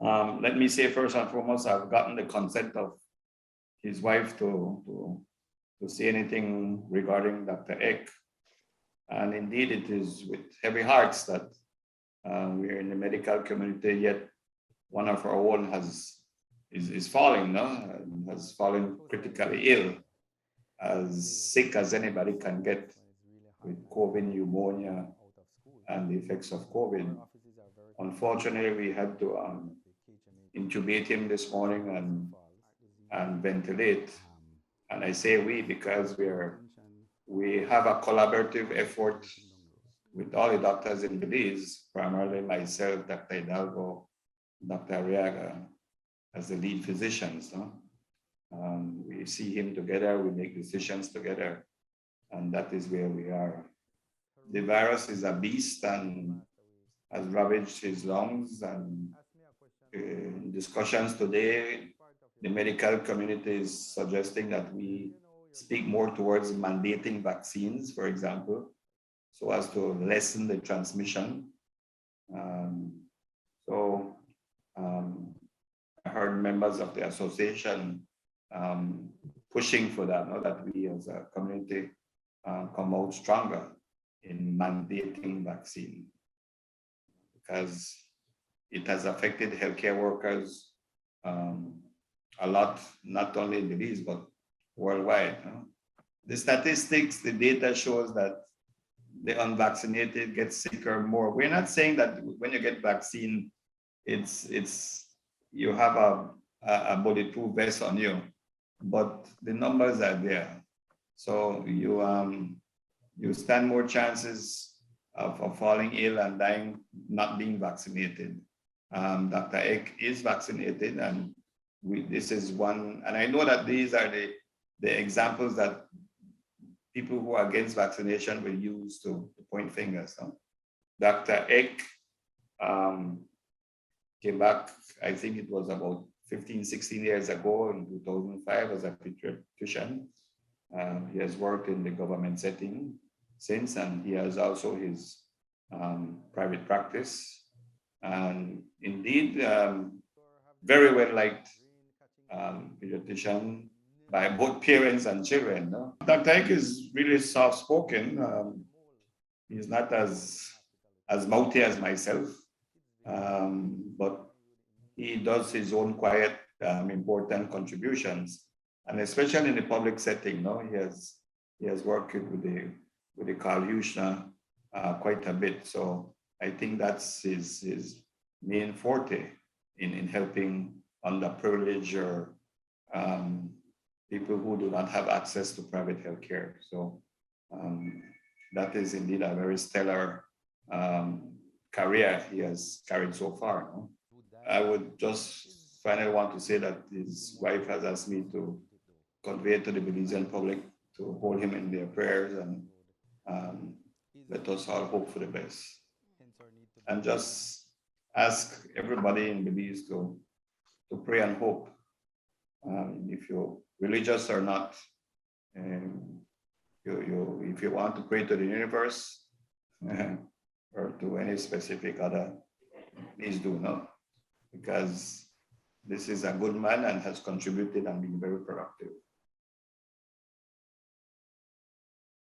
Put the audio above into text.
Let me say first and foremost, I've gotten the consent of his wife to say anything regarding Dr. Eck. And indeed, it is with heavy hearts that we're in the medical community, yet one of our own is falling, no? And has fallen critically ill, as sick as anybody can get with COVID, pneumonia, and the effects of COVID. Unfortunately, we had to intubate him this morning and ventilate. And I say we because we have a collaborative effort with all the doctors in Belize, primarily myself, Dr. Hidalgo, Dr. Arriaga, as the lead physicians. No? We see him together, we make decisions together, and that is where we are. The virus is a beast and has ravaged his lungs, and in discussions today, the medical community is suggesting that we speak more towards mandating vaccines, for example, so as to lessen the transmission. I heard members of the association pushing for that, no? That we as a community come out stronger in mandating vaccine, because it has affected healthcare workers a lot, not only in Belize, but worldwide. No? The statistics, the data shows that the unvaccinated get sicker more. We're not saying that when you get vaccine, you have a bulletproof vest on you, but the numbers are there. So you stand more chances of falling ill and dying not being vaccinated. Dr. Eck is vaccinated, and this is one, and I know that these are the examples that people who are against vaccination will use to point fingers. No? Dr. Eck came back, I think it was about 15, 16 years ago in 2005 as a pediatrician. He has worked in the government setting since, and he has also his private practice. And indeed, very well liked pediatrician by both parents and children. No? Dr. Eck is really soft-spoken. He's not as mouthy as myself, but he does his own quiet, important contributions, and especially in the public setting. No, he has worked with the Carl Huchner quite a bit. So I think that's his main forte in helping underprivileged or people who do not have access to private healthcare. So that is indeed a very stellar career he has carried so far. No? I would just finally want to say that his wife has asked me to convey to the Belizean public to hold him in their prayers, and let us all hope for the best. And just ask everybody in Belize to pray and hope. If you're religious or not, if you want to pray to the universe or to any specific other, please do, no? Because this is a good man and has contributed and been very productive.